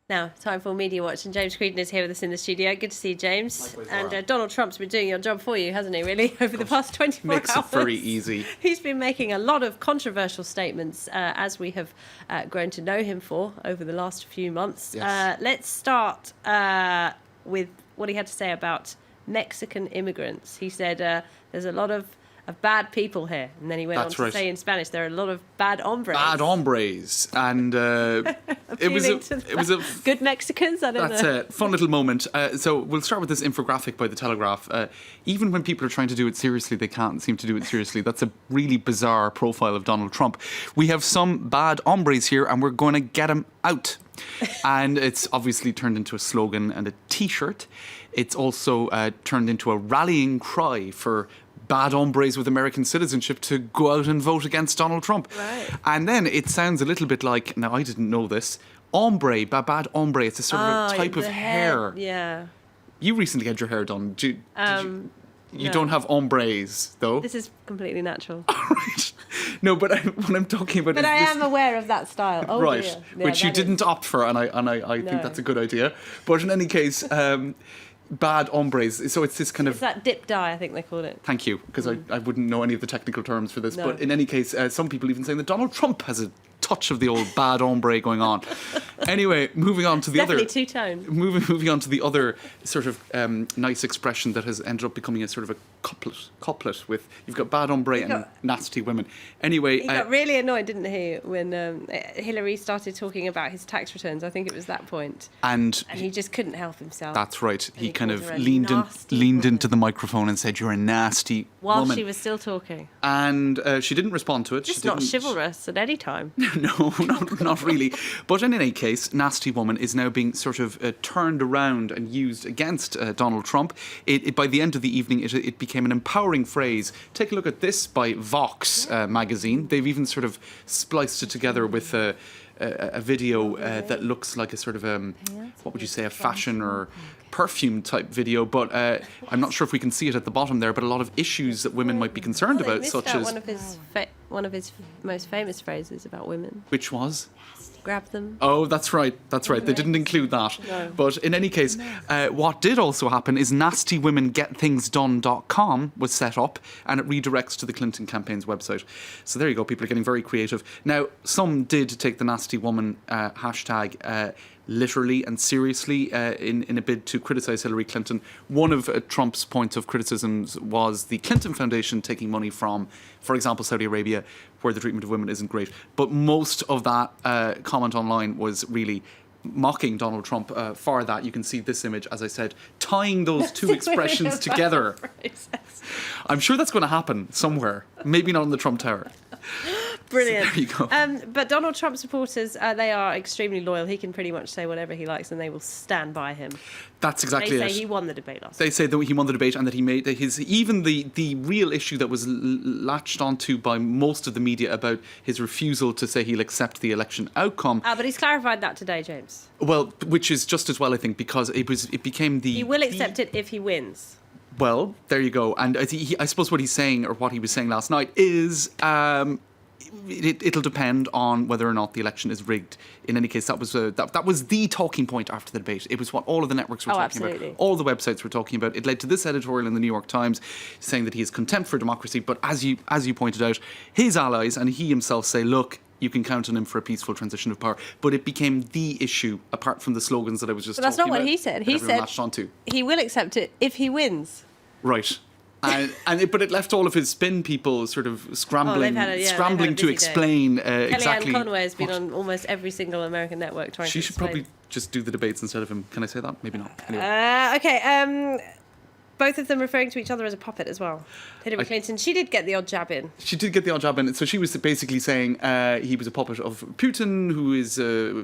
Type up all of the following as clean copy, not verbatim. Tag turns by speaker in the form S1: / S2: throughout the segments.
S1: Now, time for Media Watch, and James Creedon is here with us in the studio. Good to see you, James.
S2: Likewise,
S1: and
S2: Laura.
S1: Donald Trump's been doing your job for you, hasn't he, really, over the past 24
S2: Makes
S1: hours?
S2: it very easy.
S1: He's been making a lot of controversial statements, as we have grown to know him for over the last few months.
S2: Yes.
S1: Let's start with what he had to say about Mexican immigrants. He said there's a lot of bad people here. And then he went on to say in Spanish, there are a lot of bad hombres.
S2: Bad hombres. And it was a
S1: good Mexicans, I don't know.
S2: That's a fun little moment. So we'll start with this infographic by The Telegraph. Even when people are trying to do it seriously, they can't seem to do it seriously. That's a really bizarre profile of Donald Trump. We have some bad hombres here and we're going to get them out. And it's obviously turned into a slogan and a T-shirt. It's also turned into a rallying cry for bad hombres with American citizenship to go out and vote against Donald Trump.
S1: Right.
S2: And then it sounds a little bit like, now I didn't know this, ombre, bad ombre, it's a sort of a type of hair.
S1: Yeah.
S2: You recently had your hair done. You
S1: No.
S2: don't have ombres, though.
S1: This is completely natural.
S2: Right. No, but what I'm talking about
S1: But
S2: is
S1: I
S2: this,
S1: am aware of that style. Oh,
S2: right,
S1: dear. Yeah,
S2: which you
S1: that is-
S2: didn't opt for, and I
S1: No.
S2: think that's a good idea. But in any case, bad hombres. So it's this kind
S1: It's
S2: of.
S1: that dip dye, I think they call it.
S2: Thank you, because I wouldn't know any of the technical terms for this.
S1: No.
S2: But in any case, some people even saying that Donald Trump has a touch of the old bad hombre going on. Anyway, moving on to the
S1: Definitely
S2: other.
S1: two-tone.
S2: Moving on to the other sort of nice expression that has ended up becoming a sort of a couplet with you've got bad hombre and nasty women. Anyway,
S1: He got really annoyed, didn't he, when Hillary started talking about his tax returns. I think it was that point.
S2: and
S1: he just couldn't help himself.
S2: that's right. He kind
S1: called
S2: of
S1: her a
S2: leaned
S1: nasty
S2: leaned
S1: woman.
S2: into the microphone and said, "You're a nasty
S1: While
S2: woman."
S1: she was still talking.
S2: And she didn't respond to it.
S1: Just
S2: she
S1: not
S2: didn't-
S1: chivalrous at any time.
S2: No, not really. But in any case, nasty woman is now being sort of turned around and used against Donald Trump. By the end of the evening, it became an empowering phrase. Take a look at this by Vox magazine. They've even sort of spliced it together with a video that looks like a sort of, what would you say, a fashion or perfume type video. But I'm not sure if we can see it at the bottom there, but a lot of issues that women might be concerned
S1: They
S2: about,
S1: missed
S2: such
S1: out
S2: as...
S1: one of his most famous phrases about women.
S2: Which was?
S1: Grab them.
S2: Oh, that's right. They didn't include that.
S1: No.
S2: But in any case, what did also happen is nastywomengetthingsdone.com was set up and it redirects to the Clinton campaign's website. So there you go. People are getting very creative. Now, some did take the nasty woman hashtag literally and seriously in a bid to criticise Hillary Clinton. One of Trump's points of criticisms was the Clinton Foundation taking money from, for example, Saudi Arabia, where the treatment of women isn't great. But most of that comment online was really mocking Donald Trump for that. You can see this image, as I said, tying those two expressions together. I'm sure that's going to happen somewhere. Maybe not in the Trump Tower.
S1: Brilliant.
S2: So there you go.
S1: But Donald Trump supporters, they are extremely loyal. He can pretty much say whatever he likes and they will stand by him.
S2: That's exactly
S1: They
S2: it.
S1: say he won the debate last
S2: They say that he won the debate and that he made his, even the real issue that was latched onto by most of the media about his refusal to say he'll accept the election outcome.
S1: But he's clarified that today, James.
S2: Well, which is just as well, I think, because it became the...
S1: He will accept it if he wins.
S2: Well, there you go. And I suppose what he's saying, or what he was saying last night, is it'll depend on whether or not the election is rigged. In any case, that was the talking point after the debate. It was what all of the networks were talking
S1: absolutely.
S2: about. All the websites were talking about. It led to this editorial in the New York Times saying that he has contempt for democracy. But as you pointed out, his allies and he himself say, look, you can count on him for a peaceful transition of power. But it became the issue, apart from the slogans that I was just
S1: But that's
S2: talking
S1: not
S2: about.
S1: what he said.
S2: that
S1: He
S2: everyone
S1: said
S2: latched onto.
S1: he will accept it if he wins.
S2: Right. But it left all of his spin people sort of scrambling
S1: they've had a
S2: to
S1: busy
S2: explain
S1: Kellyanne
S2: exactly.
S1: Conway has been on almost every single American network trying
S2: She
S1: to
S2: should
S1: explain.
S2: probably just do the debates instead of him. Can I say that? Maybe not. Anyway.
S1: Okay. Both of them referring to each other as a puppet as well. Hillary Clinton, she did get the odd jab in.
S2: She did get the odd job in. So she was basically saying he was a puppet of Putin, who is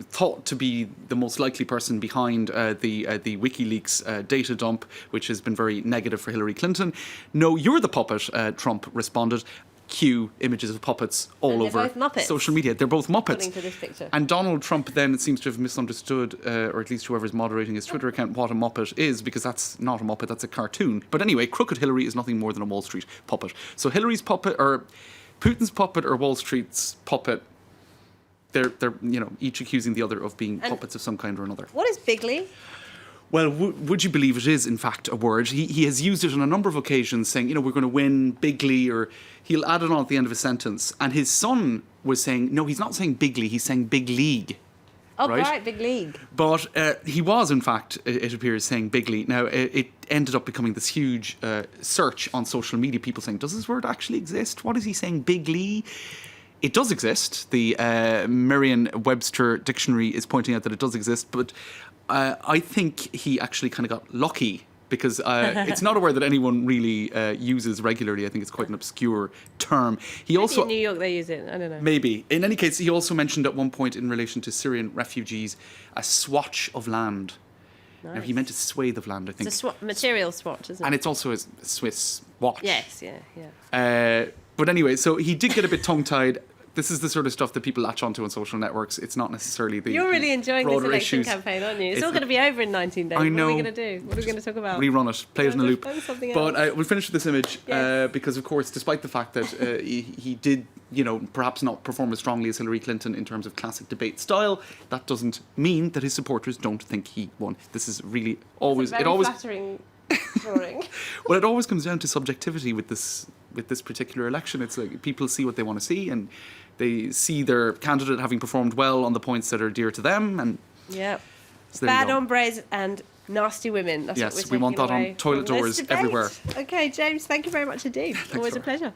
S2: thought to be the most likely person behind the WikiLeaks data dump, which has been very negative for Hillary Clinton. No, you're the puppet, Trump responded. Cue images of puppets all
S1: And they're
S2: over
S1: both Muppets.
S2: social media. They're both Muppets.
S1: According to this picture.
S2: And Donald Trump then seems to have misunderstood, or at least whoever's moderating his Twitter account, what a Muppet is, because that's not a Muppet, that's a cartoon. But anyway, Crooked Hillary is nothing more than a Wall Street puppet. So Hillary's puppet, or Putin's puppet, or Wall Street's puppet, they're each accusing the other of being puppets of some kind or another.
S1: What is bigly?
S2: Well, would you believe it is, in fact, a word? He has used it on a number of occasions, saying, we're going to win bigly, or he'll add it on at the end of a sentence. And his son was saying, no, he's not saying bigly, he's saying big league.
S1: Oh, right, big league.
S2: But he was, in fact, it appears, saying bigly. Now, it ended up becoming this huge search on social media, people saying, does this word actually exist? What is he saying, bigly? It does exist. The Merriam-Webster dictionary is pointing out that it does exist, but I think he actually kind of got lucky, because it's not a word that anyone really uses regularly. I think it's quite an obscure term.
S1: Maybe in New York they use it. I don't know.
S2: Maybe. In any case, he also mentioned at one point in relation to Syrian refugees a swatch of land. Nice. Now, he meant a swathe of land, I think.
S1: It's a material swatch, isn't it?
S2: And it's also a Swiss watch.
S1: Yes, yeah.
S2: But anyway, so he did get a bit tongue-tied. This is the sort of stuff that people latch onto on social networks. It's not necessarily the
S1: You're really enjoying this election
S2: issues.
S1: Campaign, aren't you? It's all going to be over in 19 days.
S2: I know.
S1: What are we going to do? What are we going to talk about?
S2: Rerun it. Play it in a loop. But we'll finish with this image because, of course, despite the fact that he did, perhaps not perform as strongly as Hillary Clinton in terms of classic debate style, that doesn't mean that his supporters don't think he won. This is really always...
S1: It's a very flattering drawing.
S2: Well, it always comes down to subjectivity with this particular election. It's like people see what they want to see, and they see their candidate having performed well on the points that are dear to them. And so
S1: bad hombres and nasty women. That's what
S2: we want that on toilet doors everywhere.
S1: Okay, James, thank you very much indeed. Always a pleasure.